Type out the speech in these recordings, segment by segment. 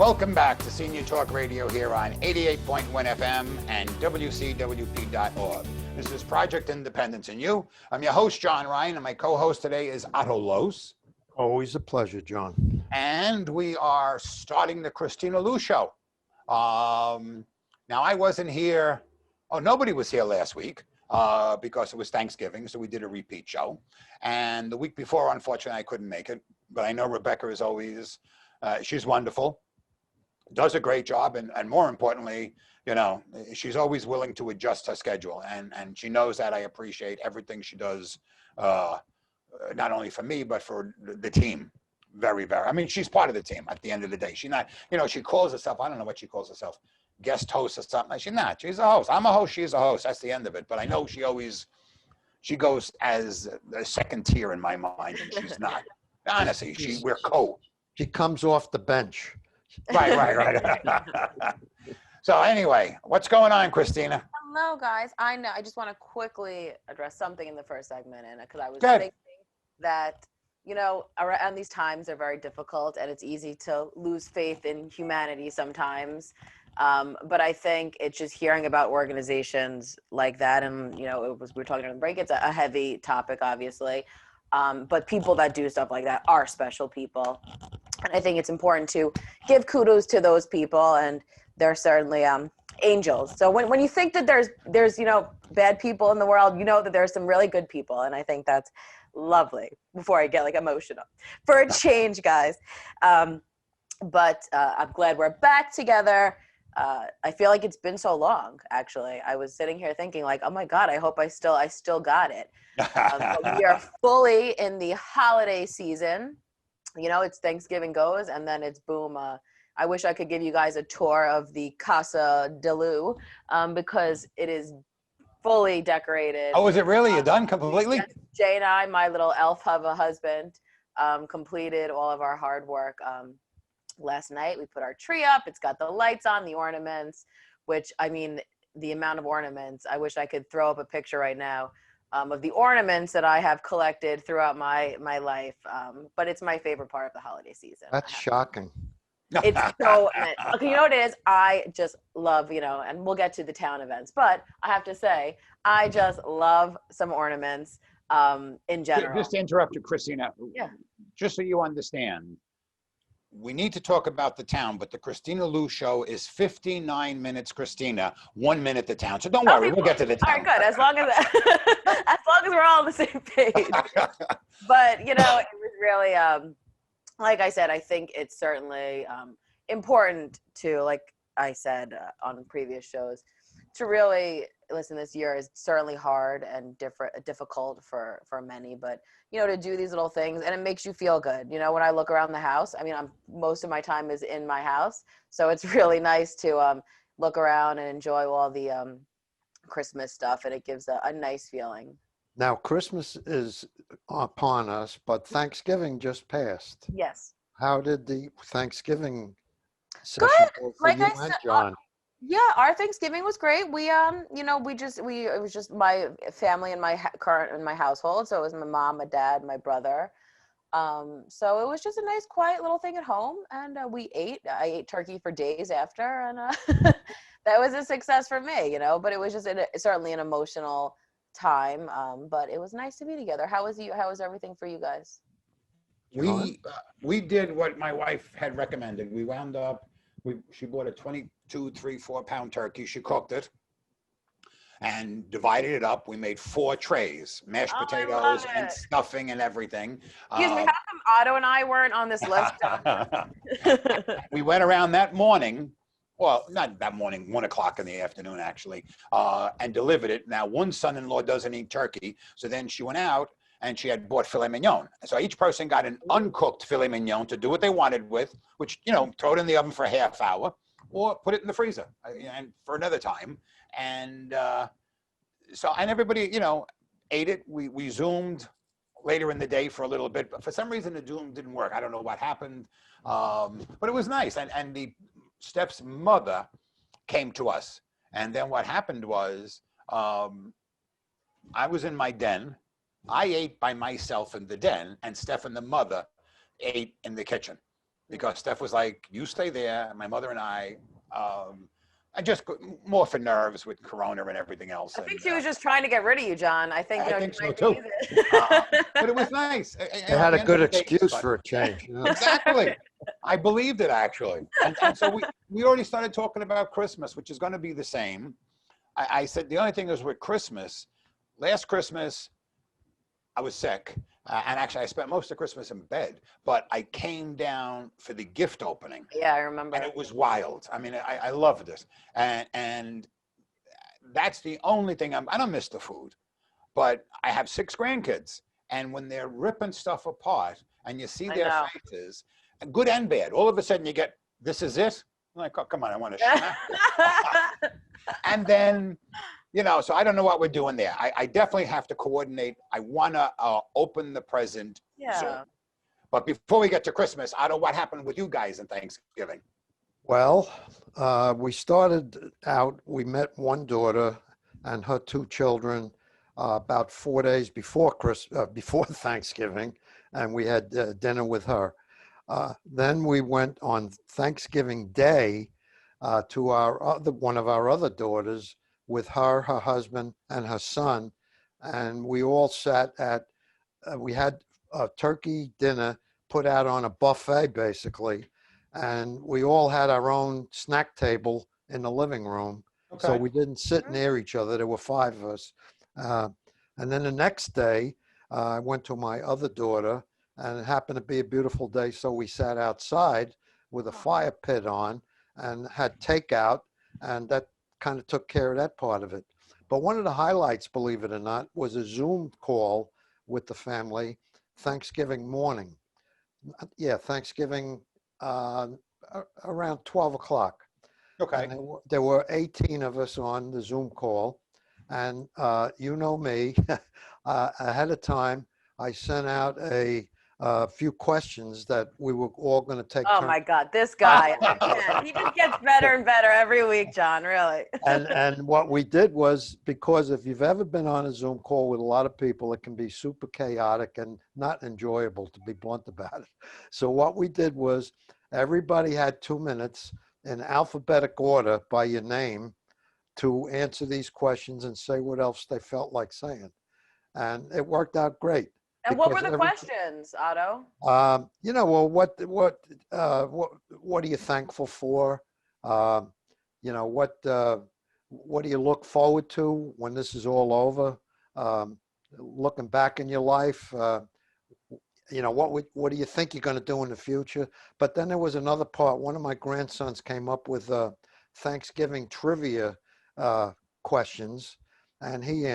Welcome back to Senior Talk Radio here on 88.1 FM and WCWP.org. This is Project Independence and You. I'm your host, John Ryan, and my co-host today is Otto Los. Always a pleasure, John. And we are starting the Kristina Lou show. Now, I wasn't here. Oh, nobody was here last week because it was Thanksgiving, so we did a repeat show. And the week before, unfortunately, I couldn't make it. But I know Rebecca is always, she's wonderful, does a great job, and more importantly, you know, she's always willing to adjust her schedule. And she knows that. I appreciate everything she does, not only for me, but for the team. Very, very. I mean, she's part of the team at the end of the day. She's not, you know, she calls herself, I don't know what she calls herself, guest host or something. She's not. She's a host. I'm a host. She's a host. That's the end of it. But I know she goes as a second tier in my mind, and she's not. Honestly, we're She comes off the bench. Right. So anyway, what's going on, Kristina? Hello, guys. I just want to quickly address something in the first segment, and because I was Good. thinking that, you know, around these times are very difficult, and it's easy to lose faith in humanity sometimes. But I think it's just hearing about organizations like that, and, you know, we were talking during the break, it's a heavy topic, obviously. But people that do stuff like that are special people. And I think it's important to give kudos to those people, and they're certainly angels. So when you think that there's, you know, bad people in the world, you know that there's some really good people. And I think that's lovely, before I get like emotional, for a change, guys. But I'm glad we're back together. I feel like it's been so long, actually. I was sitting here thinking like, oh my God, I hope I still got it. We are fully in the holiday season. You know, it's Thanksgiving goes, and then it's boom. I wish I could give you guys a tour of the Casa de Lou, because it is fully decorated. Oh, is it really? You're done completely? Jay and I, my little elf of a husband, completed all of our hard work. Last night we put our tree up. It's got the lights on, the ornaments, which, I mean, the amount of ornaments, I wish I could throw up a picture right now of the ornaments that I have collected throughout my life. But it's my favorite part of the holiday season. That's shocking. It's so, okay, you know what it is? I just love, you know, and we'll get to the town events, but I have to say, I just love some ornaments in general. Just to interrupt you, Kristina. Yeah. Just so you understand, we need to talk about the town, but the Kristina Lou show is 59 minutes Kristina, 1 minute the town. So don't worry, we'll get to the town. All right, good. As long as we're all on the same page. But, you know, it was really, like I said, I think it's certainly important to, like I said on previous shows, to really listen. This year is certainly hard and difficult for many, but, you know, to do these little things, and it makes you feel good. You know, when I look around the house, I mean, most of my time is in my house, so it's really nice to look around and enjoy all the Christmas stuff, and it gives a nice feeling. Now, Christmas is upon us, but Thanksgiving just passed. Yes. How did the Thanksgiving session go for Like you I and said, John? Yeah, our Thanksgiving was great. We, you know, it was just my family and my household. So it was my mom, my dad, my brother. So it was just a nice, quiet little thing at home, and I ate turkey for days after, and that was a success for me, you know. But it was just certainly an emotional time. But it was nice to be together. How was everything for you guys? We did what my wife had recommended. We wound up. She bought a 22, 3, 4 pound turkey. She cooked it and divided it up. We made 4 trays, mashed potatoes and stuffing and everything. Excuse me, how come Otto and I weren't on this list? We went around that morning, well, not that morning, 1 o'clock in the afternoon, actually, and delivered it. Now, one son-in-law doesn't eat turkey, so then she went out and she had bought filet mignon. So each person got an uncooked filet mignon to do what they wanted with, which, you know, throw it in the oven for a half hour or put it in the freezer and for another time. And and everybody, you know, ate it. We Zoomed later in the day for a little bit, but for some reason the Zoom didn't work. I don't know what happened, but it was nice. And the Steph's mother came to us. And then what happened was I was in my den. I ate by myself in the den, and Steph and the mother ate in the kitchen. because Steph was like, "You stay there." And my mother and I just more for nerves with Corona and everything else. I think And she was just trying to get rid of you, John. I think, I think she so might too. believe it. But it was nice. They At had the a end of good the day, it was excuse fun. for a change. Exactly. I believed it actually. And so we already started talking about Christmas, which is going to be the same. I said the only thing is with Christmas, last Christmas, I was sick. And actually, I spent most of Christmas in bed, but I came down for the gift opening. Yeah, I remember. And it was wild. I mean, I love this. And that's the only thing I don't miss the food, but I have 6 grandkids. And when they're ripping stuff apart and you see I their know. faces, good and bad, all of a sudden you get, this is it? I'm like, oh, come on, I want to smack it. And then, so I don't know what we're doing there. I definitely have to coordinate. I want to open the present Yeah. soon. But before we get to Christmas, I don't know what happened with you guys in Thanksgiving. Well, we started out, we met one daughter and her 2 children about 4 days before before Thanksgiving, and we had dinner with her. Then we went on Thanksgiving Day to one of our other daughters with her husband, and her son, and we all sat we had a turkey dinner put out on a buffet basically, and we all had our own snack table in the living room. Okay. So we didn't sit near each other. There were 5 of us. And then the next day, I went to my other daughter, and it happened to be a beautiful day. So we sat outside with a fire pit on and had takeout, and that kind of took care of that part of it. But one of the highlights, believe it or not, was a Zoom call with the family Thanksgiving morning. Yeah, Thanksgiving around 12 o'clock. Okay. And there were 18 of us on the Zoom call. And you know me, ahead of time, I sent out a few questions that we were all going to take Oh turns. my God, this guy, I can't. He just gets better and better every week, John, really. And what we did was, because if you've ever been on a Zoom call with a lot of people, it can be super chaotic and not enjoyable, to be blunt about it. So what we did was, everybody had 2 minutes in alphabetic order by your name to answer these questions and say what else they felt like saying. And it worked out great. And what were the questions, Otto? Well, what are you thankful for? What do you look forward to when this is all over? Looking back in your life, what do you think you're going to do in the future? But then there was another part. One of my grandsons came up with Thanksgiving trivia questions, and he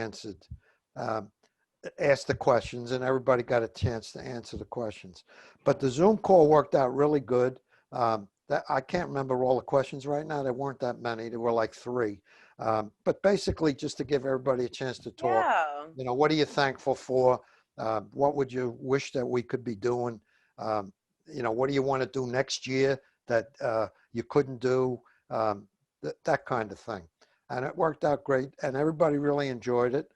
asked the questions, and everybody got a chance to answer the questions. But the Zoom call worked out really good. I can't remember all the questions right now. There weren't that many. There were like 3. But basically, just to give everybody a chance to talk. Yeah. What are you thankful for? What would you wish that we could be doing? What do you want to do next year that you couldn't do? That kind of thing. And it worked out great, and everybody really enjoyed it.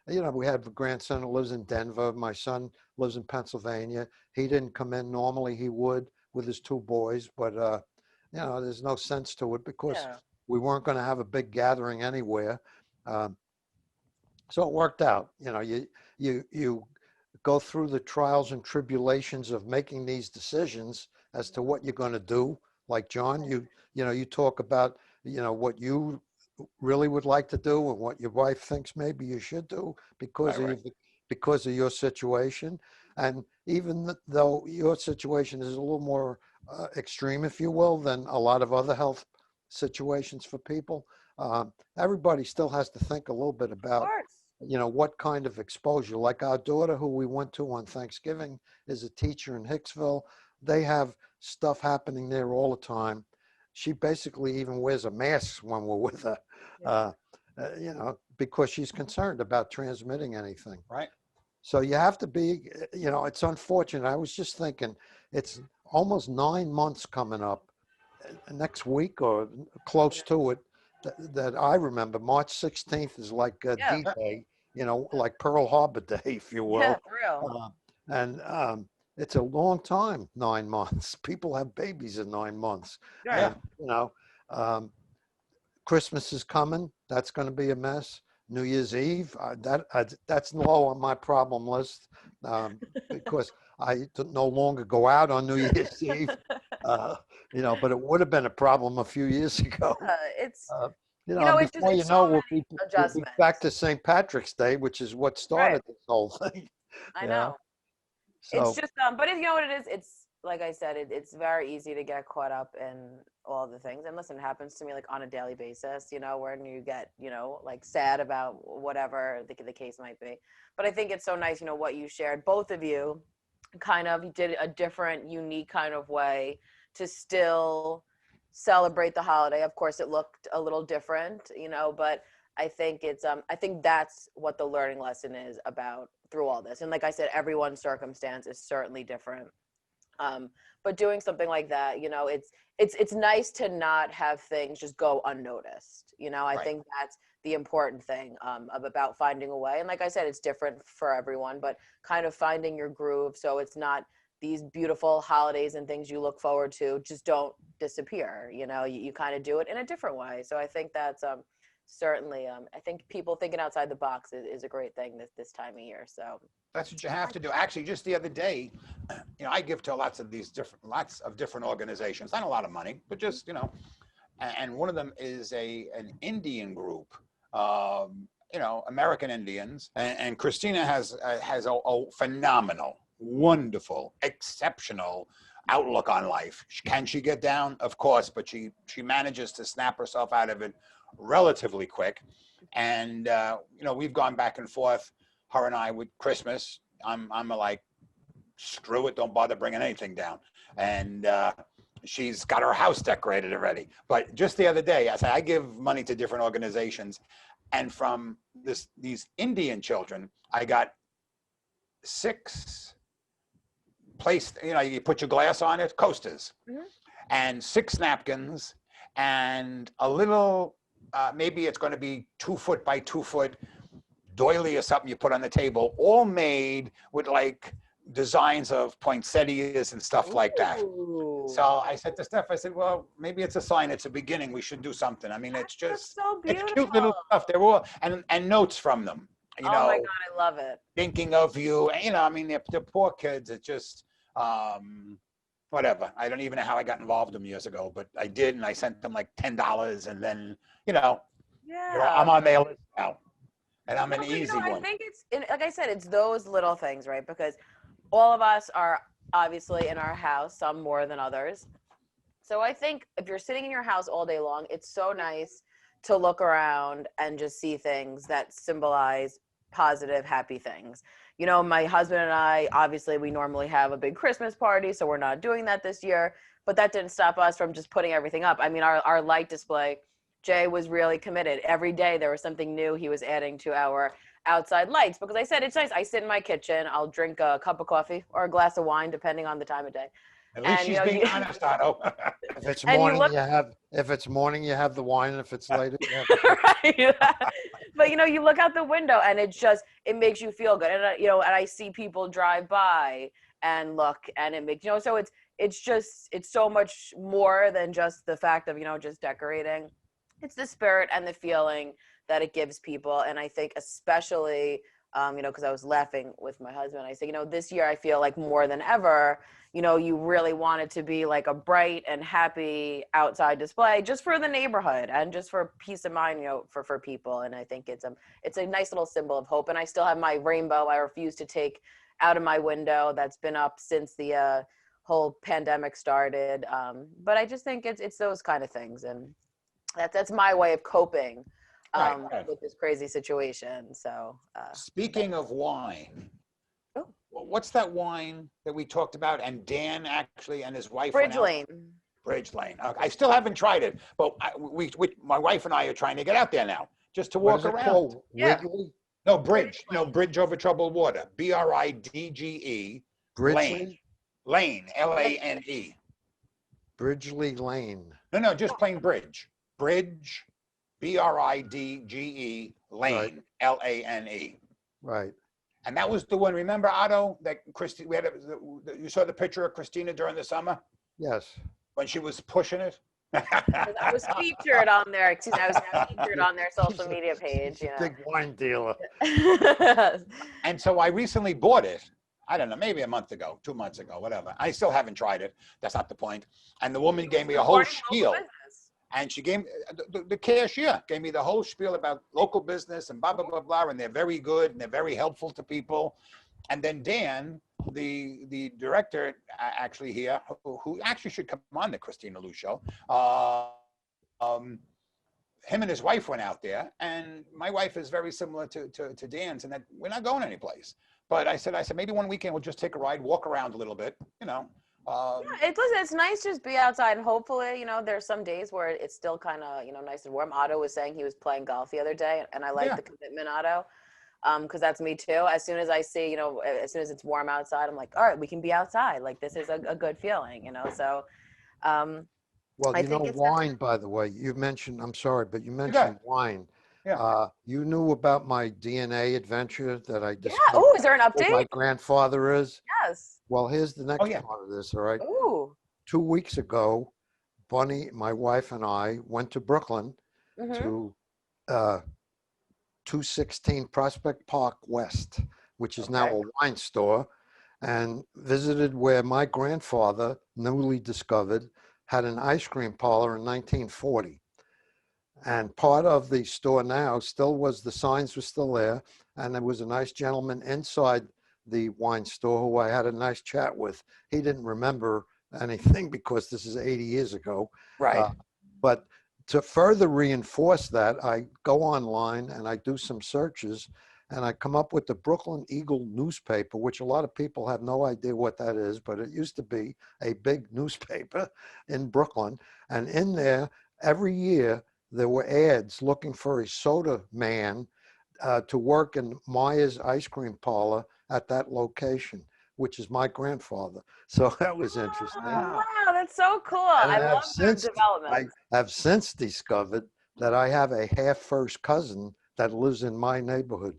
We had a grandson who lives in Denver. My son lives in Pennsylvania. He didn't come in. Normally he would with his 2 boys, but there's no sense to it because we weren't going to have a big gathering anywhere. So it worked out. You go through the trials and tribulations of making these decisions as to what you're going to do. Like John, you talk about what you really would like to do and what your wife thinks maybe you should do because of your situation. And even though your situation is a little more extreme, if you will, than a lot of other health situations for people, everybody still has to think a little bit about what kind of exposure. Like our daughter, who we went to on Thanksgiving, is a teacher in Hicksville. They have stuff happening there all the time. She basically even wears a mask when we're with her, because she's concerned about transmitting anything. Right. So you have to be, it's unfortunate. I was just thinking, it's almost 9 months coming up next week or close to it that I remember. March 16th is like D-Day, like Pearl Harbor Day, if you will. Yeah, for real. it's a long time, 9 months. People have babies in 9 months. Yeah. And, you know, um, Christmas is coming. That's going to be a mess. New Year's Eve, that's low on my problem list, because I no longer go out on New Year's Eve. Uh, you know, but it would have been a problem a few years ago. It's, Uh, you you know, know, and it's just, before you it's so know, many we'll be back adjustments. to St. Patrick's Day, which is what Right. started this whole thing. I You know. know, It's so just, but if you know what it is, it's like I said, it's very easy to get caught up in all the things. And listen, it happens to me like on a daily basis, you know, when you get, you know, like sad about whatever the case might be. But I think it's so nice, you know, what you shared, both of you kind of did a different, unique kind of way to still celebrate the holiday. Of course, it looked a little different, you know, but I think it's I think that's what the learning lesson is about through all this. And like I said, everyone's circumstance is certainly different. Um, but doing something like that, you know, it's nice to not have things just go unnoticed. You know, I Right. think that's the important thing about finding a way. And like I said, it's different for everyone, but kind of finding your groove so it's not these beautiful holidays and things you look forward to just don't disappear. You know, you kind of do it in a different way. So I think that's certainly I think people thinking outside the box is a great thing this time of year. So That's what you have to do. Actually, just the other day, you know, I give to lots of different organizations. Not a lot of money, but just, you know, and one of them is an Indian group, you know, American Indians, and Kristina has a phenomenal, wonderful, exceptional outlook on life. Can she get down? Of course, but she manages to snap herself out of it relatively quick. And you know, we've gone back and forth, her and I, with Christmas. I'm like, screw it, don't bother bringing anything down. And she's got her house decorated already. But just the other day, I said I give money to different organizations, and from these Indian children, I got 6 placed. You know, you put your glass on it, coasters, Mhm. and 6 napkins, and a little. Maybe it's going to be 2 foot by 2 foot doily or something you put on the table, all made with like designs of poinsettias and stuff like that. Ooh, So I said to Steph, I said, well, maybe it's a sign, it's a beginning. We should do something. I mean, it's that's just, so it's beautiful. cute little stuff. They're all, and notes from them, you Oh my know, God, I love it. thinking of you. And, you know, I mean, they're poor kids. It's just, whatever. I don't even know how I got involved with them years ago, but I did. And I sent them like $10. And then, you know, Yeah. I'm on their list now. And I'm No, an but you know, easy I one. think like I said, it's those little things, right? Because all of us are obviously in our house, some more than others. So I think if you're sitting in your house all day long, it's so nice to look around and just see things that symbolize positive, happy things. You know, my husband and I, obviously, we normally have a big Christmas party, so we're not doing that this year. But that didn't stop us from just putting everything up. I mean, our light display, Jay was really committed. Every day there was something new he was adding to our outside lights because I said it's nice. I sit in my kitchen, I'll drink a cup of coffee or a glass of wine, depending on the time of day. At least And you she's know, being honest, Otto. if it's and you morning, look if it's morning, you have the wine. And if it's later, you have the coffee. right. But you know, you look out the window and it makes you feel good. And you know, and I see people drive by and look, and it makes, you know, so it's so much more than just the fact of, you know, just decorating. It's the spirit and the feeling that it gives people. And I think especially you know, because I was laughing with my husband, I said, you know, this year I feel like more than ever, you know, you really want it to be like a bright and happy outside display just for the neighborhood and just for peace of mind, you know, for people. And I think it's a nice little symbol of hope. And I still have my rainbow I refuse to take out of my window that's been up since the whole pandemic started. But I just think it's those kind of things, and that's my way of coping Right, right. with this crazy situation. So Speaking of wine, oh, what's that wine that we talked about? And Dan actually and his wife went Bridge out. Lane. Bridge Lane. I still haven't tried it, but my wife and I are trying to get out there now just to What walk is it around. called? Yeah. Wrigley? No, bridge. No, bridge over troubled water. Bridge Lane. Bridgely? Lane. Lane. Bridgely Lane. No, just plain bridge. Bridge. Bridge Right, Lane. right. And that was the one, remember, Otto, that you saw the picture of Kristina during the summer Yes. when she was pushing it? I was featured on their, excuse me, I was featured on their social media page. He's a big wine dealer. And so I recently bought it. I don't know, maybe a month ago, 2 months ago, whatever. I still haven't tried it. That's not the point. And the woman gave me a whole spiel. And she gave the cashier gave me the whole spiel about local business and blah, blah, blah, blah. And they're very good and they're very helpful to people. And then Dan, the director actually here, who actually should come on the Kristina Lu show, him and his wife went out there. And my wife is very similar to Dan's, and that we're not going anyplace. But I said, maybe one weekend we'll just take a ride, walk around a little bit, you know. Yeah, it's nice to just be outside, and hopefully, you know, there's some days where it's still kind of, you know, nice and warm. Otto was saying he was playing golf the other day, and I like the commitment, Otto, because that's me too. As soon as I see, you know, as soon as it's warm outside, I'm like, all right, we can be outside. Like, this is a good feeling, you know. So, well, I you know, think it's wine, by the way, you mentioned, I'm sorry, but you mentioned wine. Yeah. You knew about my DNA adventure that I yeah. discovered Oh, is there an who my update? grandfather is? Yes. Well, here's the next yeah. part of this, all right? Ooh. 2 weeks ago, Bunny, my wife, and I went to Brooklyn Mm-hmm. to 216 Prospect Park West, which is now a wine store, and visited where my grandfather, newly discovered, had an ice cream parlor in 1940. And part of the store now still was, the signs were still there, and there was a nice gentleman inside the wine store who I had a nice chat with. He didn't remember anything because this is 80 years ago. Right. But to further reinforce that, I go online and I do some searches, and I come up with the Brooklyn Eagle newspaper, which a lot of people have no idea what that is, but it used to be a big newspaper in Brooklyn. And in there, every year, there were ads looking for a soda man to work in Maya's ice cream parlor at that location, which is my grandfather. So that was interesting. Wow, that's so cool. And I love the development. I have since discovered that I have a half first cousin that lives in my neighborhood.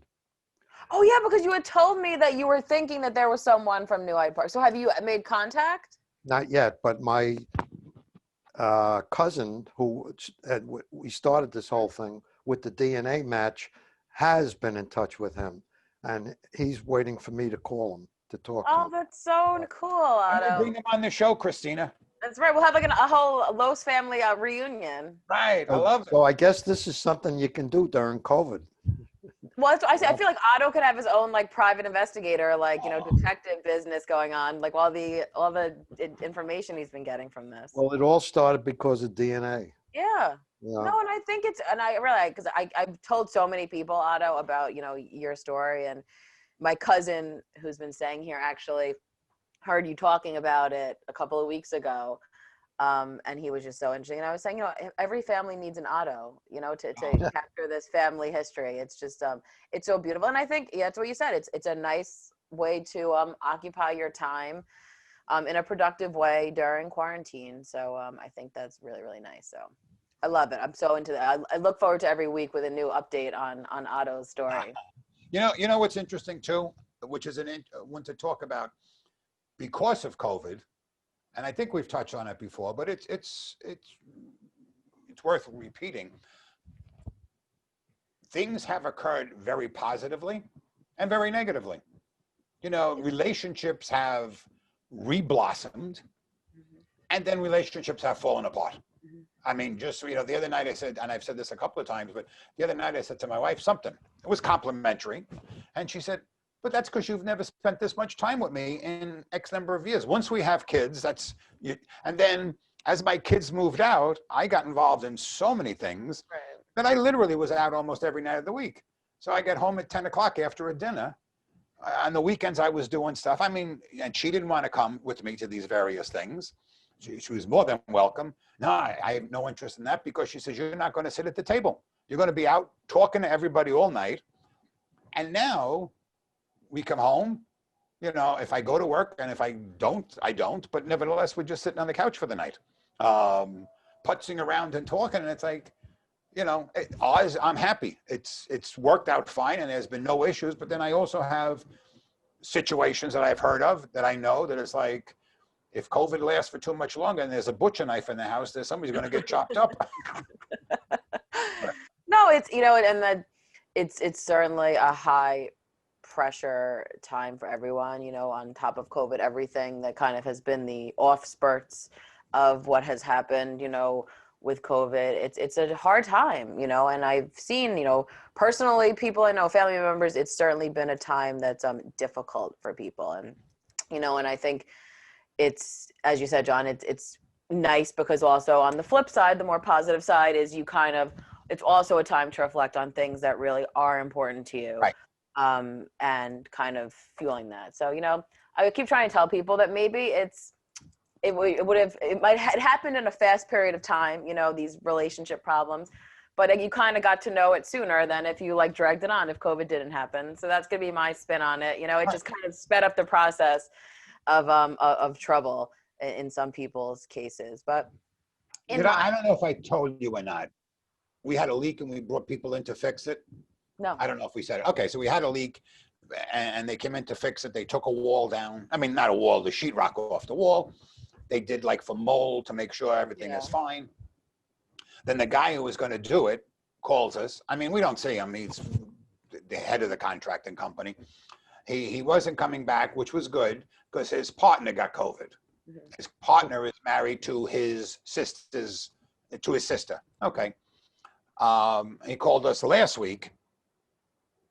Oh yeah, because you had told me that you were thinking that there was someone from New Hyde Park. So have you made contact? Not yet, but my cousin, we started this whole thing with the DNA match, has been in touch with him, and he's waiting for me to call him to talk to him. That's so cool, Otto. Bring them on the show, Kristina. That's right. We'll have like a whole Los family reunion. Right. I love it. So I guess this is something you can do during COVID. Well, that's what I say. I feel like Otto could have his own like private investigator, like, you know, detective business going on, like all the information he's been getting from this. Well, it all started because of DNA. Yeah. Yeah. No, and I think and I realize, because I've told so many people, Otto, about, you know, your story, and my cousin who's been staying here actually heard you talking about it a couple of weeks ago. And he was just so interesting. And I was saying, you know, every family needs an Otto, you know, to capture this family history. It's just, it's so beautiful. And I think, yeah, that's what you said. It's a nice way to occupy your time in a productive way during quarantine. So I think that's really, really nice. So I love it. I'm so into that. I look forward to every week with a new update on Otto's story. You know what's interesting too, which is one to talk about because of COVID. And I think we've touched on it before, but it's worth repeating. Things have occurred very positively and very negatively. You know, relationships have reblossomed, and then relationships have fallen apart. I mean, just, you know, the other night I said, and I've said this a couple of times, but the other night I said to my wife something. It was complimentary, and she said, "But that's because you've never spent this much time with me in X number of years. Once we have kids, that's you." And then as my kids moved out, I got involved in so many things that I literally was out almost every night of the week. So I get home at 10 o'clock after a dinner. On the weekends, I was doing stuff. I mean, and she didn't want to come with me to these various things. She was more than welcome. No, I have no interest in that, because she says, "You're not going to sit at the table. You're going to be out talking to everybody all night." And now we come home, you know, if I go to work, and if I don't, I don't, but nevertheless, we're just sitting on the couch for the night, putzing around and talking. And it's like, Oz, I'm happy. It's worked out fine, and there's been no issues. But then I also have situations that I've heard of that I know that it's like, if COVID lasts for too much longer and there's a butcher knife in the house, there's somebody's going to get chopped up. No, it's and that it's certainly a high pressure time for everyone. On top of COVID, everything that kind of has been the off spurts of what has happened. With COVID, it's a hard time. And I've seen personally people I know, family members. It's certainly been a time that's difficult for people, and and I think it's, as you said, John, it's nice because also on the flip side, the more positive side is it's also a time to reflect on things that really are important to you, Right. And kind of fueling that. So, I would keep trying to tell people that maybe it might have happened in a fast period of time, these relationship problems, but you kind of got to know it sooner than if you dragged it on if COVID didn't happen. So that's going to be my spin on it. It just kind of sped up the process of trouble in some people's cases. But I don't know if I told you or not. We had a leak and we brought people in to fix it. No. I don't know if we said it. Okay, so we had a leak and they came in to fix it. They took a wall down. I mean, not a wall, the sheetrock off the wall. They did for mold to make sure everything is fine. Then the guy who was going to do it calls us. I mean, we don't see him. He's the head of the contracting company. He wasn't coming back, which was good because his partner got COVID. Mm-hmm. His partner is married to his sister. Okay. He called us last week,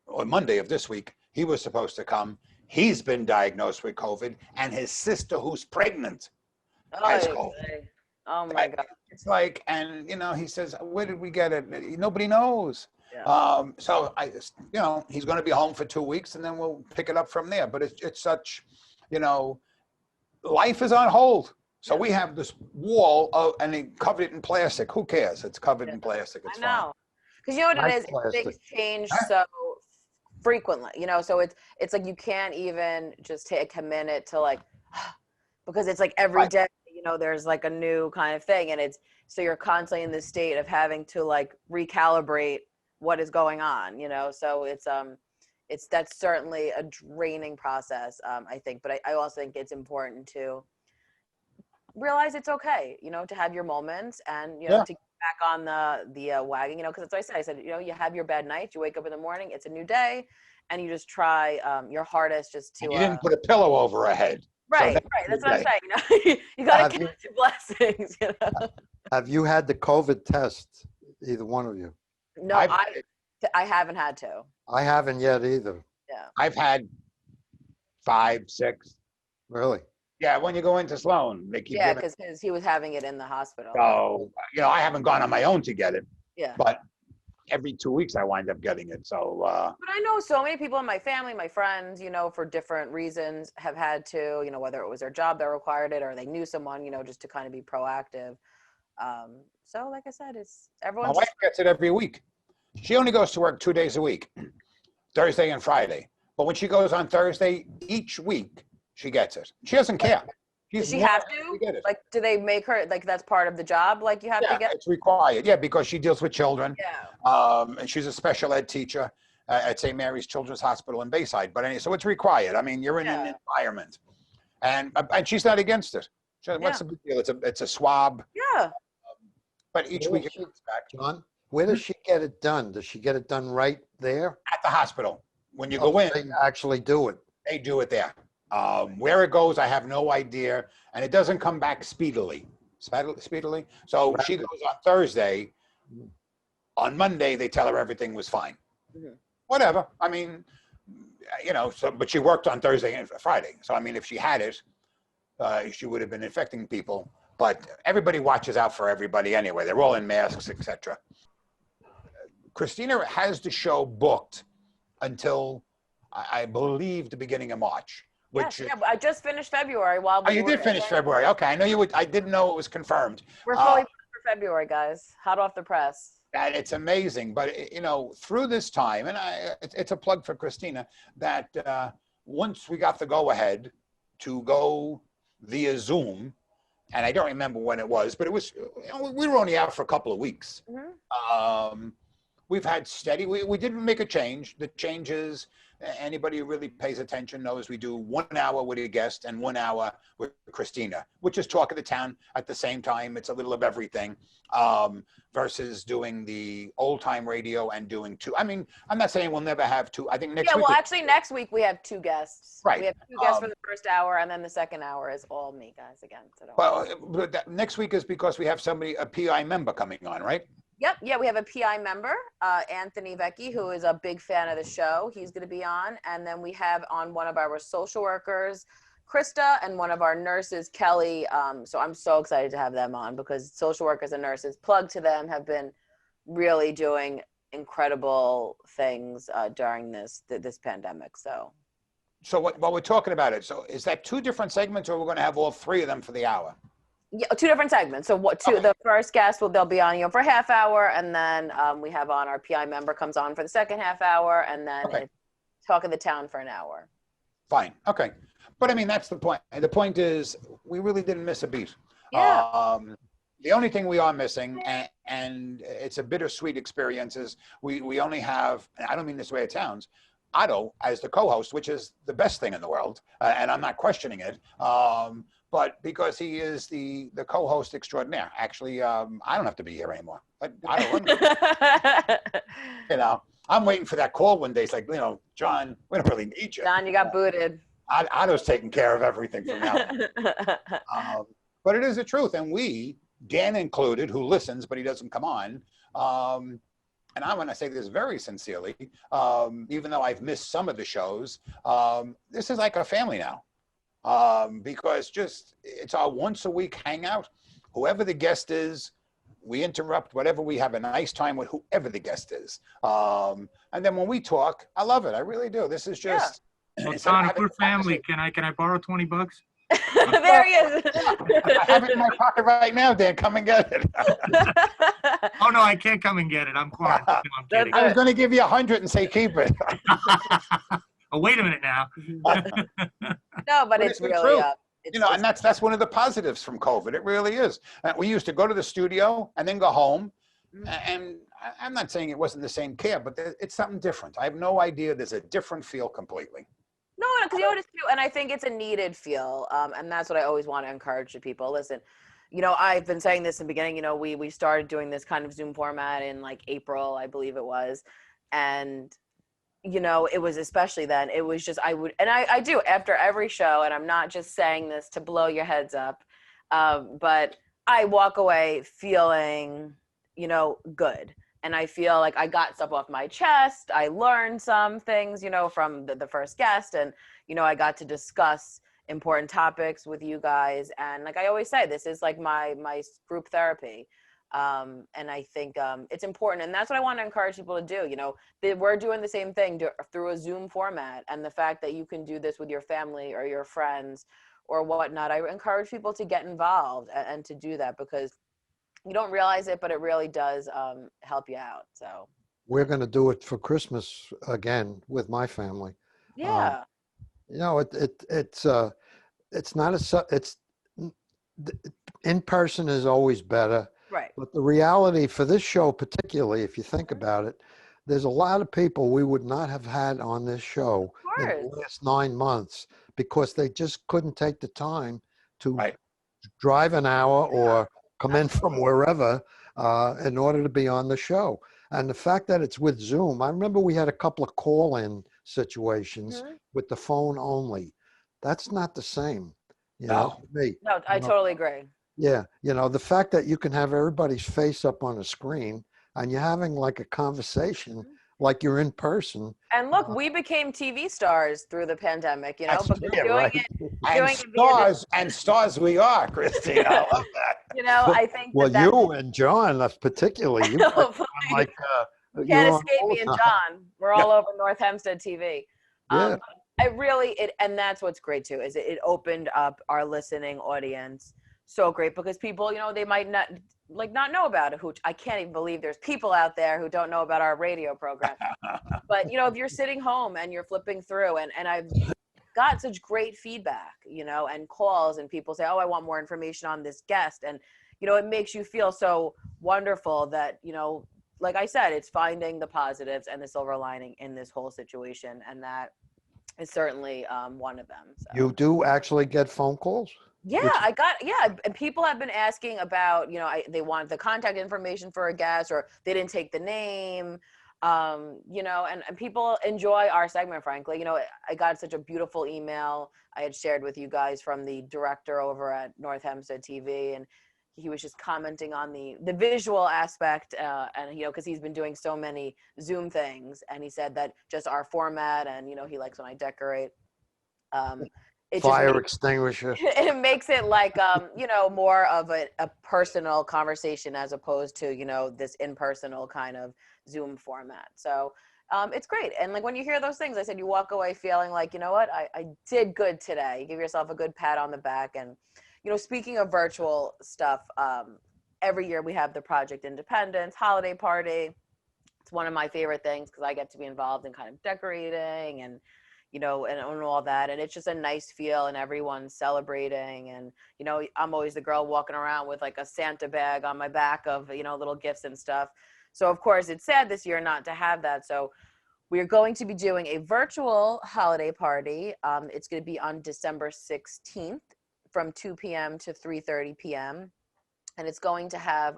or Monday of this week. He was supposed to come. He's been diagnosed with COVID, and his sister, who's pregnant, has COVID. Oh my God. It's and he says, where did we get it? Nobody knows. Yeah. So he's going to be home for 2 weeks and then we'll pick it up from there. But it's such, life is on hold. So we have this wall and they covered it in plastic. Who cares? It's covered in plastic. It's I know. Because you know what it is? Plastic. Things change so frequently, so it's like you can't even just take a minute to because it's every day, there's a new kind of thing, and so you're constantly in this state of having to recalibrate what is going on, so that's certainly a draining process, I think, but I also think it's important to realize it's okay, to have your moments and, to get back on the wagon, because that's what I said, you have your bad night, you wake up in the morning, it's a new day, and you just try your hardest just to. And you didn't put a pillow over her head. Right, so right. That's what I'm saying. You got to count your blessings. Have you had the COVID test? Either one of you? No, I haven't had to. I haven't yet either. Yeah. I've had 5, 6. Really? Yeah, when you go into Sloan, they keep. Yeah, because he was having it in the hospital. So I haven't gone on my own to get it. Yeah. But every 2 weeks I wind up getting it. So. But I know so many people in my family, my friends, for different reasons, have had to, whether it was their job that required it or they knew someone, just to kind of be proactive. So, like I said, it's everyone. My wife gets it every week. She only goes to work 2 days a week, Thursday and Friday. But when she goes on Thursday each week, she gets it. She doesn't care. Does she have to? Do they make her that's part of the job? You have to get. It's required. Yeah, because she deals with children. Yeah. And she's a special ed teacher at St. Mary's Children's Hospital in Bayside. But anyway, so it's required. I mean, you're in an environment, and she's not against it. What's the big deal? It's a swab. Yeah. But each week it comes back. John, where does she get it done? Does she get it done right there? At the hospital. When you go in, they actually do it. They do it there. Where it goes, I have no idea, and it doesn't come back speedily. Speedily. So she goes on Thursday. On Monday, they tell her everything was fine. Mm-hmm. Whatever. I mean, but she worked on Thursday and Friday. So I mean, if she had it, she would have been infecting people. But everybody watches out for everybody anyway. They're all in masks, etc. Kristina has the show booked until I believe the beginning of March. I just finished February. You did finish February. Okay, I know you would. I didn't know it was confirmed. We're fully booked for February, guys. Hot off the press. And it's amazing, but through this time, and it's a plug for Kristina that once we got the go ahead to go via Zoom, and I don't remember when it was, but it was, we were only out for a couple of weeks. We've had steady, we didn't make a change. The changes, anybody who really pays attention knows we do 1 hour with a guest and 1 hour with Kristina, which is talk of the town at the same time. It's a little of everything, versus doing the old time radio and doing two. I mean, I'm not saying we'll never have two. I think next week. Well, actually next week we have 2 guests. Right. We have 2 guests for the first hour, and then the second hour is all me guys again. So but next week is because we have somebody, a PI member coming on, right? Yep. Yeah, we have a PI member, Anthony Vecchi, who is a big fan of the show. He's going to be on. And then we have on one of our social workers, Krista, and one of our nurses, Kelly. So I'm so excited to have them on because social workers and nurses, plug to them, have been really doing incredible things during this pandemic. So while we're talking about it, so is that 2 different segments, or we're going to have all 3 of them for the hour? Yeah, 2 different segments. So the first guest they'll be on for a half hour, and then we have on our PI member comes on for the second half hour, and then it's Talk of the Town for an hour. Fine. Okay. But I mean, that's the point. And the point is we really didn't miss a beat. Yeah. The only thing we are missing, and it's a bittersweet experience, is we only have, and I don't mean this way it sounds, Otto as the co-host, which is the best thing in the world, and I'm not questioning it. But because he is the co-host extraordinaire, actually, I don't have to be here anymore. I don't, I'm waiting for that call one day. It's like, John, we don't really need you. John, you got booted. Otto's taking care of everything from now on. But it is the truth. And we, Dan included, who listens, but he doesn't come on. And I want to say this very sincerely, even though I've missed some of the shows, this is like a family now. Because it's our once a week hangout. Whoever the guest is, we interrupt whatever, we have a nice time with whoever the guest is. And then when we talk, I love it. I really do. This is just. Yeah. Well, Tony, we're family. Can I borrow $20? There he is. I have it in my pocket right now, Dan. Come and get it. Oh no, I can't come and get it. I'm quarantined. I'm kidding. I was going to give you 100 and say keep it. Oh, wait a minute now. No, but it's really true. And that's one of the positives from COVID. It really is. We used to go to the studio and then go home. And I'm not saying it wasn't the same care, but it's something different. I have no idea. There's a different feel completely. No, because you know what it's true, and I think it's a needed feel, and that's what I always want to encourage the people. Listen, I've been saying this in the beginning. We started doing this kind of Zoom format in like April, I believe it was, and it was especially then. It was just I do after every show, and I'm not just saying this to blow your heads up, but I walk away feeling good. And I feel like I got stuff off my chest. I learned some things, from the first guest. And, I got to discuss important topics with you guys. And like I always say, this is like my group therapy. And I think it's important. And that's what I want to encourage people to do. We're doing the same thing through a Zoom format. And the fact that you can do this with your family or your friends or whatnot, I encourage people to get involved and to do that, because you don't realize it, but it really does help you out. So we're going to do it for Christmas again with my family. Yeah. It's not it's in person is always better. Right. But the reality for this show, particularly if you think about it, there's a lot of people we would not have had on this show in the last 9 months because they just couldn't take the time to drive an hour or come in from wherever in order to be on the show. And the fact that it's with Zoom, I remember we had a couple of call-in situations with the phone only. That's not the same. To me. No, I totally agree. Yeah. The fact that you can have everybody's face up on a screen and you're having like a conversation like you're in person. And look, we became TV stars through the pandemic, That's doing it. Stars we are, Kristina. I love that. I think you and John, particularly. You can't escape me and John. We're all over North Hempstead TV. Yeah. And that's what's great too, is it opened up our listening audience so great, because people, they might not know about it, who I can't even believe there's people out there who don't know about our radio program. But if you're sitting home and you're flipping through, and got such great feedback, you know, and calls, and people say, oh, I want more information on this guest. And, you know, it makes you feel so wonderful that, you know, like I said, it's finding the positives and the silver lining in this whole situation. And that is certainly one of them. So. You do actually get phone calls? Yeah, Which- and people have been asking about, you know, they want the contact information for a guest, or they didn't take the name, you know, and people enjoy our segment, frankly. You know, I got such a beautiful email I had shared with you guys from the director over at North Hempstead TV, and he was just commenting on the visual aspect, and, you know, because he's been doing so many Zoom things, and he said that just our format, and, you know, he likes when I decorate. It Fire just extinguisher. it makes it like you know, more of a personal conversation as opposed to, you know, this impersonal kind of Zoom format. So it's great. And like when you hear those things, I said, you walk away feeling like, you know what, I did good today. You give yourself a good pat on the back. And, you know, speaking of virtual stuff, every year we have the Project Independence holiday party. It's one of my favorite things because I get to be involved in kind of decorating and, you know, and all that. And it's just a nice feel, and everyone's celebrating. And, you know, I'm always the girl walking around with like a Santa bag on my back of, you know, little gifts and stuff. So of course it's sad this year not to have that. So we're going to be doing a virtual holiday party. It's going to be on December 16th from 2 p.m. to 3:30 p.m. And it's going to have,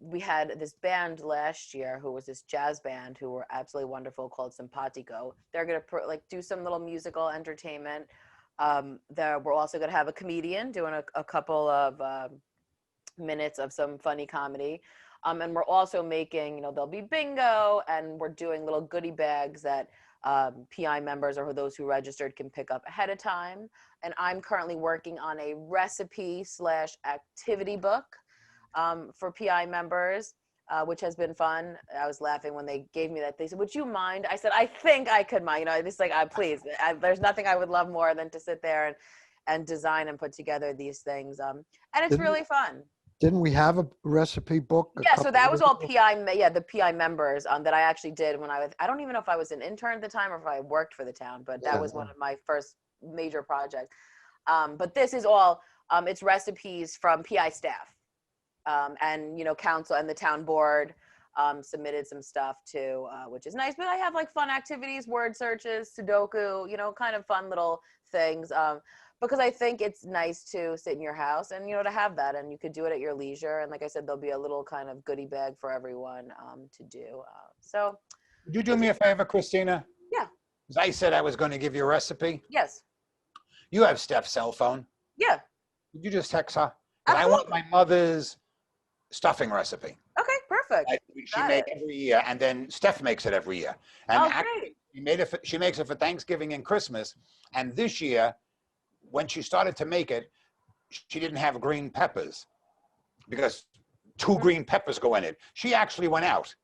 we had this band last year who was this jazz band who were absolutely wonderful called Simpatico. They're going to like do some little musical entertainment. We're also going to have a comedian doing a couple of minutes of some funny comedy. And we're also making, you know, there'll be bingo, and we're doing little goodie bags that PI members or those who registered can pick up ahead of time. And I'm currently working on a recipe/activity book for PI members, which has been fun. I was laughing when they gave me that. They said, would you mind? I said, I think I could mind. You know, it's like, please, there's nothing I would love more than to sit there and design and put together these things. And it's really fun. Didn't we have a recipe book? Yeah, so that was all PI, the PI members that I actually did when I don't even know if I was an intern at the time or if I worked for the town, but that was one of my first major projects. But this is all, it's recipes from PI staff. And, you know, council and the town board submitted some stuff too, which is nice. But I have like fun activities, word searches, Sudoku, you know, kind of fun little things. Because I think it's nice to sit in your house and, you know, to have that, and you could do it at your leisure. And like I said, there'll be a little kind of goodie bag for everyone to do. So. Would you do me a favor, Kristina? Yeah. Because I said I was going to give you a recipe. Yes. You have Steph's cell phone. Yeah. Would you just text her? And I want my mother's stuffing recipe. Okay, perfect. She makes every year, and then Steph makes it every year. And great. she makes it for Thanksgiving and Christmas. And this year, when she started to make it, she didn't have green peppers because 2 green peppers go in it. She actually went out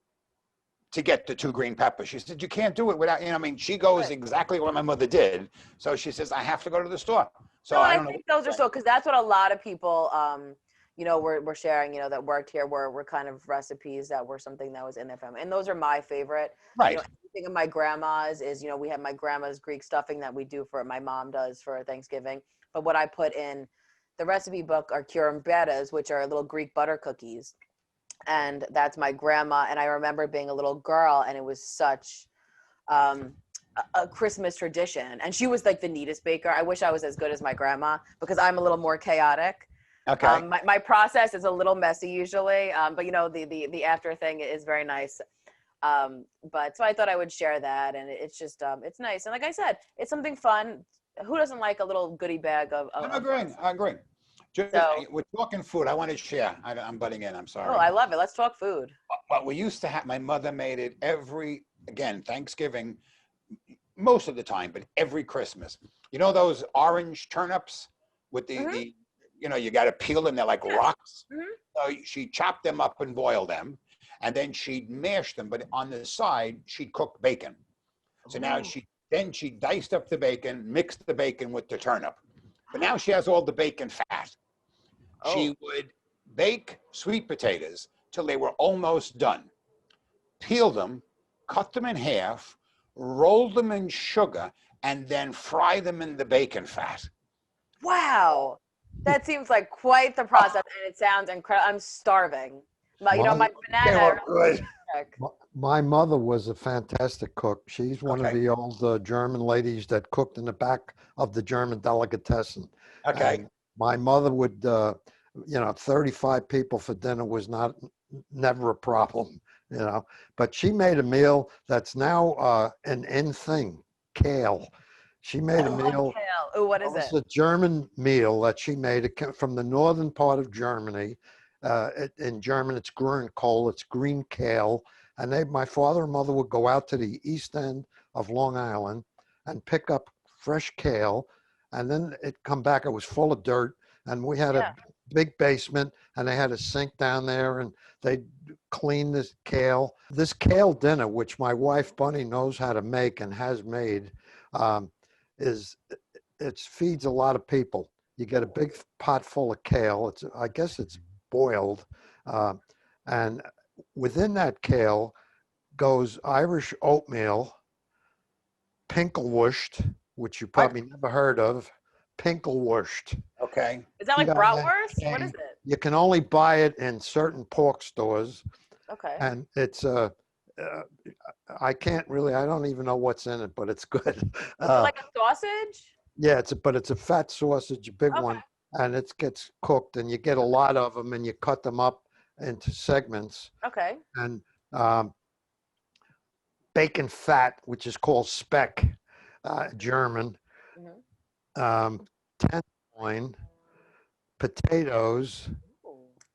to get the 2 green peppers. She said, you can't do it without, you know, I mean, she goes exactly what my mother did. So she says, I have to go to the store. So I don't know. Think those are so, because that's what a lot of people, you know, we're sharing, you know, that worked here were kind of recipes that were something that was in their family. And those are my favorite. Right. You know, anything of my grandma's is, you know, we have my grandma's Greek stuffing that we do my mom does for Thanksgiving. But what I put in the recipe book are curumberas, which are little Greek butter cookies. And that's my grandma. And I remember being a little girl, and it was such a Christmas tradition. And she was like the neatest baker. I wish I was as good as my grandma because I'm a little more chaotic. Okay. My process is a little messy usually, but you know, the after thing is very nice. But so I thought I would share that, and it's just, it's nice. And like I said, it's something fun. Who doesn't like a little goodie bag of I agree. We're talking food. I want to share. I'm butting in. I'm sorry. Oh, I love it. Let's talk food. But we used to have, my mother made it again, Thanksgiving, most of the time, but every Christmas. You know those orange turnips with the you know, you got to peel them. They're like rocks. So she chopped them up and boiled them, and then she'd mash them. But on the side, she'd cook bacon. So now she diced up the bacon, mixed the bacon with the turnip. But now she has all the bacon fat. She would bake sweet potatoes till they were almost done. Peel them, cut them in half, roll them in sugar, and then fry them in the bacon fat. Wow. That seems like quite the process, and it sounds incredible. I'm starving. My They banana. were good. My mother was a fantastic cook. She's one of Okay. the old German ladies that cooked in the back of the German delicatessen. Okay. And my mother would, 35 people for dinner was never a problem, But she made a meal that's now an in thing, kale. She made a meal. Oh, what is It's it? a German meal that she made. It came from the northern part of Germany. In German, it's Grünkohl. It's green kale. And my father and mother would go out to the east end of Long Island and pick up fresh kale. And then it'd come back. It was full of dirt. And we had a big basement, and they had a sink down there, and they'd clean this kale. This kale dinner, which my wife Bunny knows how to make and has made, it feeds a lot of people. You get a big pot full of kale. I guess it's boiled, and within that kale goes Irish oatmeal, pinkelwurst, which you probably never heard of. Pinkelwurst. Okay. Is that like bratwurst? What is it? You can only buy it in certain pork stores, Okay. and it's I don't even know what's in it, but it's good. Is it like a sausage? Yeah, it's a fat sausage, a big one, and it gets cooked, and you get a lot of them, and you cut them up into segments. Okay. And bacon fat, which is called speck, German, tenderloin, potatoes,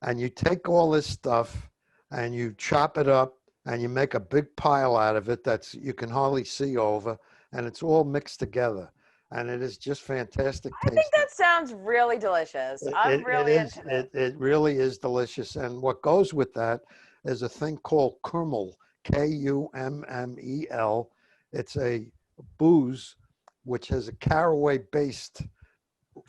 and you take all this stuff and you chop it up and you make a big pile out of it you can hardly see over, and it's all mixed together. And it is just fantastic tasting. I think that sounds really delicious. I'm really into it. It really is delicious. And what goes with that is a thing called Kummel, Kummel. It's a booze which has a caraway-based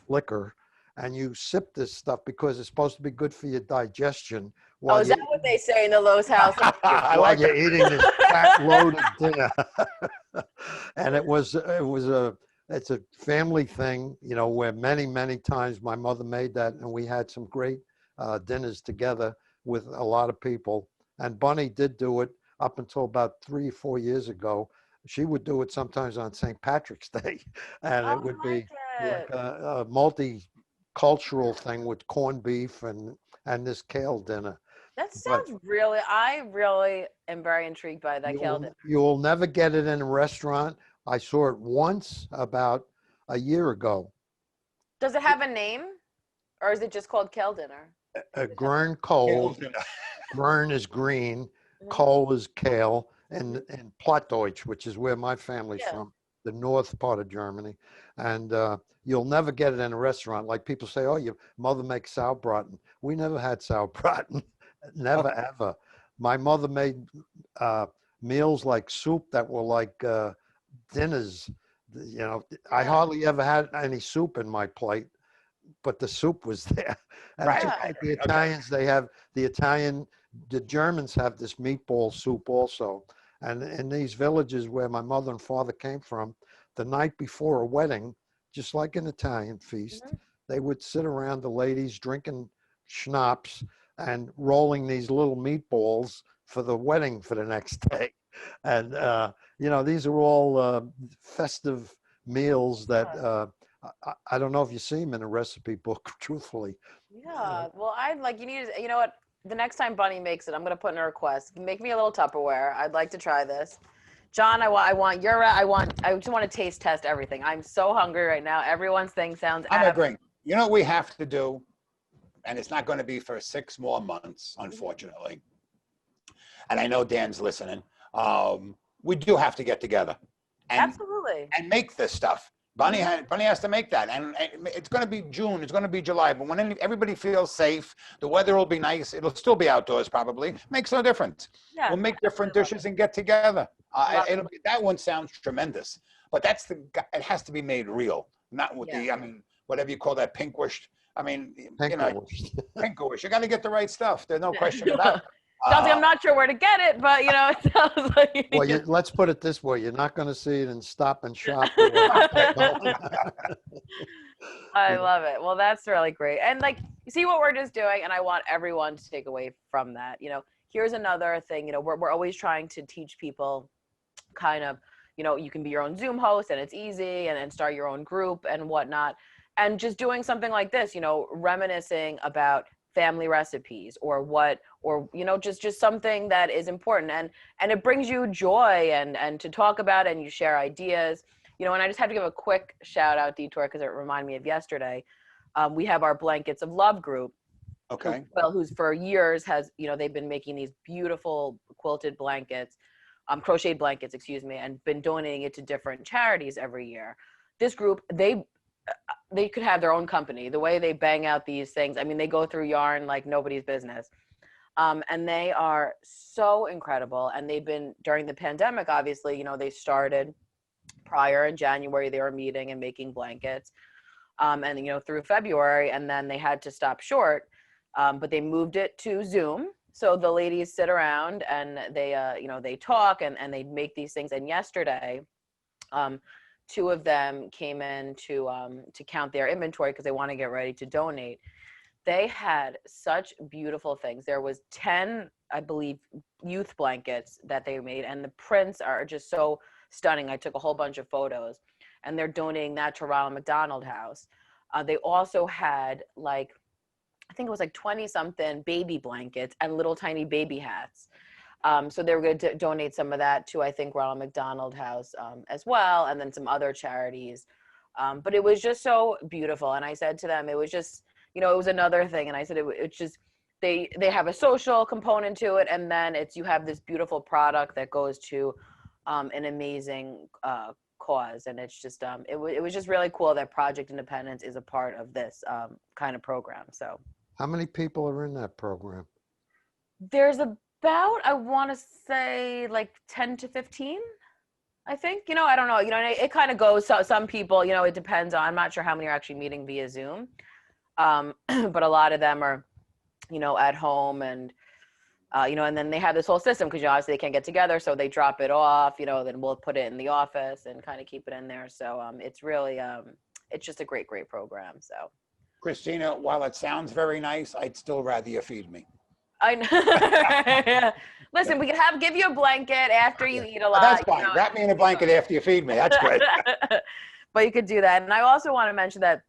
liquor, and you sip this stuff because it's supposed to be good for your digestion. Is that what they say in the Lowe's house? While you're eating this fat load of dinner. And it's a family thing, where many, many times my mother made that, and we had some great dinners together with a lot of people. And Bunny did do it up until about 3 or 4 years ago. She would do it sometimes on St. Patrick's Day, and it would be like a multicultural thing with corned beef and this kale dinner. That sounds I really am very intrigued by that kale dinner. You will never get it in a restaurant. I saw it once about a year ago. Does it have a name, or is it just called kale dinner? Grünkohl. Grün is green, Kohl is kale, and Plattdeutsch, which is where my family's from, the north part of Germany. And you'll never get it in a restaurant. Like people say, oh, your mother makes sauerbraten. We never had sauerbraten, never ever. My mother made meals like soup that were like dinners. I hardly ever had any soup in my plate, but the soup was there. And just like the Italians, they have the Germans have this meatball soup also. And in these villages where my mother and father came from, the night before a wedding, just like an Italian feast, they would sit around the ladies drinking schnapps and rolling these little meatballs for the wedding for the next day. And, these are all festive meals that I don't know if you see them in a recipe book, truthfully. Yeah. Well, you know what? The next time Bunny makes it, I'm going to put in a request. Make me a little Tupperware. I'd like to try this. John, I just want to taste test everything. I'm so hungry right now. Everyone's thing sounds. I'm agreeing. You know what we have to do, and it's not going to be for 6 more months, unfortunately. And I know Dan's listening. We do have to get together. Absolutely. And make this stuff. Bunny has to make that, and it's going to be June, it's going to be July, but when everybody feels safe, the weather will be nice, it'll still be outdoors probably, makes no difference. Yeah, we'll make different dishes and get together. That one sounds tremendous, but it has to be made real, not with whatever you call that, pinkwurst. Pinkwurst. You got to get the right stuff. There's no question about it. Sounds like I'm not sure where to get it, but you know, it sounds like. Well, let's put it this way. You're not going to see it in Stop and Shop. I love it. Well, that's really great. And like, you see what we're just doing, and I want everyone to take away from that. You know, here's another thing. You know, we're always trying to teach people, kind of, you know, you can be your own Zoom host, and it's easy, and start your own group and whatnot, and just doing something like this. You know, reminiscing about family recipes or you know, just something that is important, and it brings you joy and to talk about, and you share ideas. You know, and I just have to give a quick shout out, Detour, because it reminded me of yesterday. We have our Blankets of Love group. Okay. Well, who's for years has, you know, they've been making these beautiful quilted blankets, crocheted blankets, excuse me, and been donating it to different charities every year. This group, they could have their own company. The way they bang out these things, I mean, they go through yarn like nobody's business. And they are so incredible. And they've been, during the pandemic, obviously, you know, they started prior in January, they were meeting and making blankets, and you know, through February, and then they had to stop short, but they moved it to Zoom, so the ladies sit around and they you know, they talk and they make these things. And yesterday, two of them came in to count their inventory because they want to get ready to donate. They had such beautiful things. There was 10, I believe, youth blankets that they made, and the prints are just so stunning. I took a whole bunch of photos, and they're donating that to Ronald McDonald House. They also had, like, I think it was like 20 something baby blankets and little tiny baby hats. So they were going to donate some of that to, I think, Ronald McDonald House as well, and then some other charities. But it was just so beautiful. And I said to them, it was just, you know, it was another thing. And I said, it's just, they have a social component to it. And then you have this beautiful product that goes to an amazing cause. And it's just, it was just really cool that Project Independence is a part of this kind of program. So How many people are in that program? there's about, I want to say, like 10 to 15, I think. You know, I don't know. You know, it kind of goes. So some people, you know, it depends on. I'm not sure how many are actually meeting via Zoom, but a lot of them are, you know, at home, and you know, and then they have this whole system because, you know, obviously they can't get together, so they drop it off. You know, then we'll put it in the office and kind of keep it in there. So it's really, it's just a great program. So. Kristina, while it sounds very nice, I'd still rather you feed me. I know. Listen, we can give you a blanket after you eat a lot. That's fine. You know. Wrap me in a blanket after you feed me. That's good. But you could do that. And I also want to mention that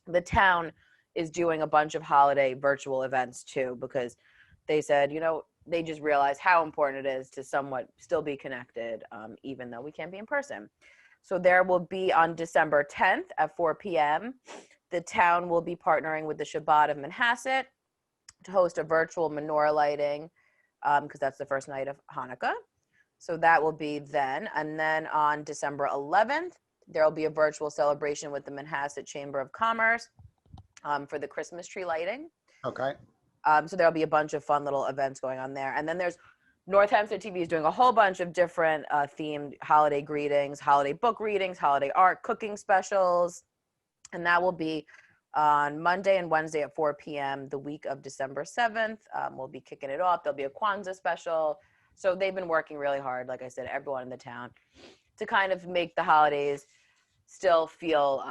the town is doing a bunch of holiday virtual events too, because they said, you know, they just realized how important it is to somewhat still be connected, even though we can't be in person. So there will be on December 10th at 4 p.m. The town will be partnering with the Shabbat of Manhasset to host a virtual menorah lighting, because that's the first night of Hanukkah. So that will be then. And then on December 11th, there will be a virtual celebration with the Manhasset Chamber of Commerce for the Christmas tree lighting. Okay. So there'll be a bunch of fun little events going on there. And then there's North Hempstead TV is doing a whole bunch of different themed holiday greetings, holiday book readings, holiday art, cooking specials. And that will be on Monday and Wednesday at 4 p.m. the week of December 7th. We'll be kicking it off. There'll be a Kwanzaa special. So they've been working really hard, like I said, everyone in the town, to kind of make the holidays still feel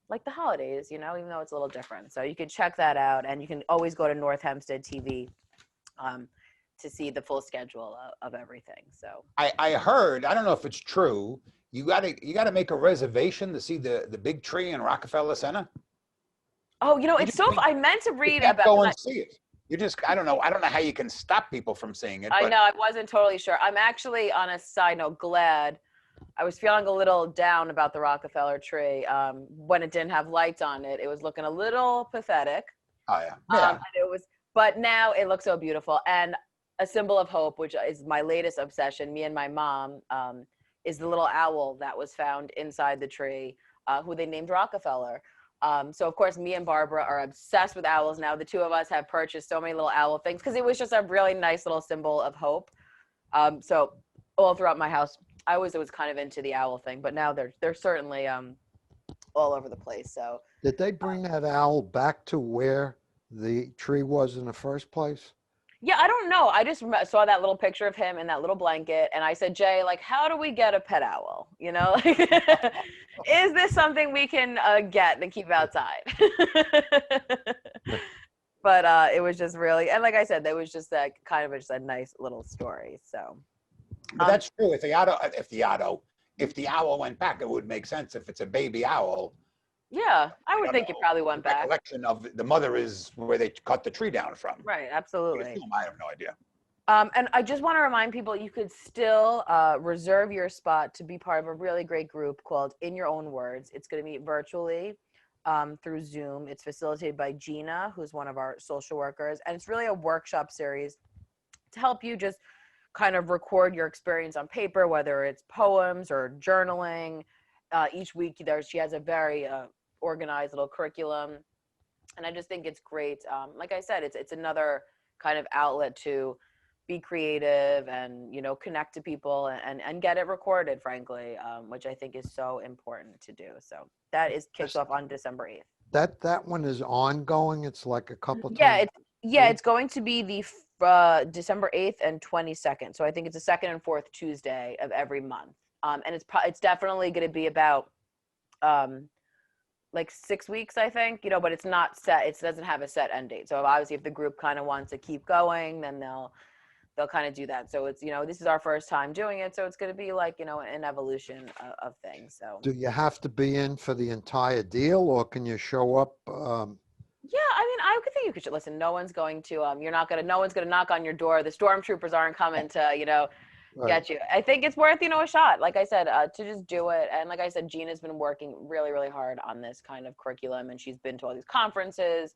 like the holidays, you know, even though it's a little different. So you can check that out, and you can always go to North Hempstead TV to see the full schedule of everything. So I heard, I don't know if it's true, you gotta make a reservation to see the big tree in Rockefeller Center. oh, you know, it's so I meant to You read can't about go that. and see it. You just, I don't know how you can stop people from seeing it. I But know, I wasn't totally sure. I'm actually, on a side note, glad. I was feeling a little down about the Rockefeller tree when it didn't have lights on it. It was looking a little pathetic. Oh yeah. Yeah. And it was, but now it looks so beautiful. And a symbol of hope, which is my latest obsession, me and my mom, is the little owl that was found inside the tree, who they named Rockefeller. So of course, me and Barbara are obsessed with owls now. The two of us have purchased so many little owl things because it was just a really nice little symbol of hope. So all throughout my house, I was kind of into the owl thing, but now they're certainly all over the place. So Did they bring that owl back to where the tree was in the first place? Yeah, I don't know. I just saw that little picture of him in that little blanket, and I said, Jay, like, how do we get a pet owl? You know, like, is this something we can get and keep outside? But it was just really, and like I said, there was just that kind of just a nice little story. So, But that's true. If the owl went back, it would make sense. If it's a baby owl, yeah, I would don't think it know. probably went the back. recollection of the mother is where they cut the tree down from. Right, I absolutely. have no idea. And I just want to remind people, you could still reserve your spot to be part of a really great group called In Your Own Words. It's going to meet virtually through Zoom. It's facilitated by Gina, who's one of our social workers. And it's really a workshop series to help you just kind of record your experience on paper, whether it's poems or journaling. Each week she has a very organized little curriculum. And I just think it's great. Like I said, it's another kind of outlet to be creative and, you know, connect to people and get it recorded, frankly, which I think is so important to do. So that is kicked off on December 8th. That one is ongoing. It's like a couple Yeah, times. it's going to be the December 8th and 22nd. So I think it's the second and fourth Tuesday of every month. And it's definitely going to be about like 6 weeks, I think, you know, but it's not set. It doesn't have a set end date. So obviously if the group kind of wants to keep going, then they'll kind of do that. So it's, you know, this is our first time doing it. So it's going to be like, you know, an evolution of things. So Do you have to be in for the entire deal, or can you show up? yeah, I mean, I could think you could listen. No one's going to, no one's going to knock on your door. The stormtroopers aren't coming to, you know, get you. I think it's worth, you know, a shot. Like I said, to just do it. And like I said, Gina's been working really, really hard on this kind of curriculum, and she's been to all these conferences,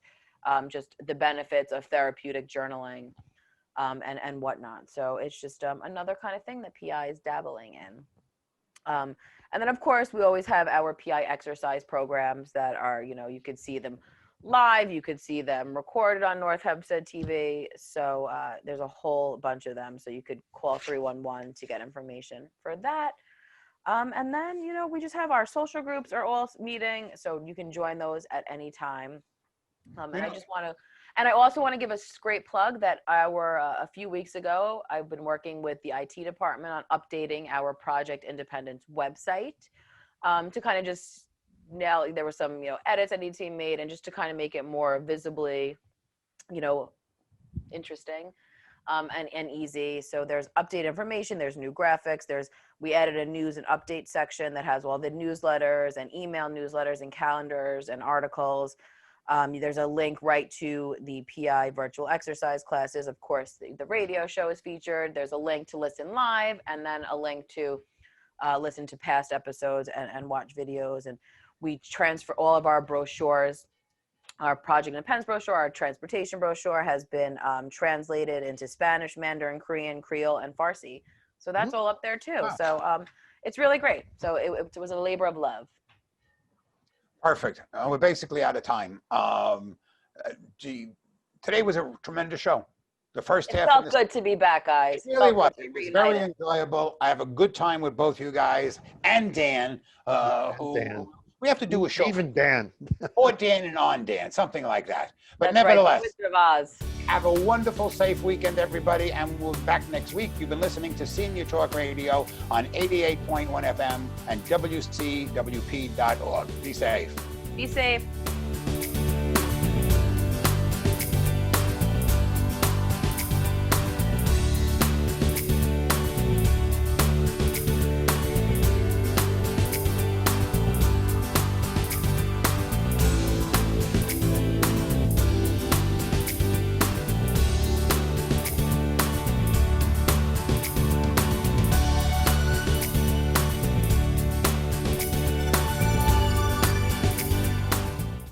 just the benefits of therapeutic journaling. And whatnot. So it's just another kind of thing that PI is dabbling in. And then, of course, we always have our PI exercise programs that are, you know, you could see them live, you could see them recorded on North Hempstead TV. So there's a whole bunch of them. So you could call 311 to get information for that. And then, you know, we just have our social groups are all meeting. So you can join those at any time. And I also want to give a great plug that a few weeks ago, I've been working with the IT department on updating our Project Independence website to kind of just there were some, you know, edits that need to be made, and just to kind of make it more visibly, you know, interesting and easy. So there's updated information, there's new graphics, we added a news and update section that has all the newsletters and email newsletters and calendars and articles. There's a link right to the PI virtual exercise classes. Of course, the radio show is featured. There's a link to listen live, and then a link to listen to past episodes and watch videos. And we transfer all of our brochures. Our Project Independence brochure, our transportation brochure has been translated into Spanish, Mandarin, Korean, Creole, and Farsi. So that's all up there too. Wow. So it's really great. So it was a labor of love. Perfect. We're basically out of time. Today was a tremendous show. The first It half. felt good to be back, guys. It really was. It was very enjoyable. I have a good time with both you guys and Dan. Dan. We have to do a show. Even Dan. Or Dan and on Dan, something like that. But That's nevertheless, right, the Wizard of Oz. have a wonderful, safe weekend, everybody, and we'll be back next week. You've been listening to Senior Talk Radio on 88.1 FM and WCWP.org. Be safe. Be safe.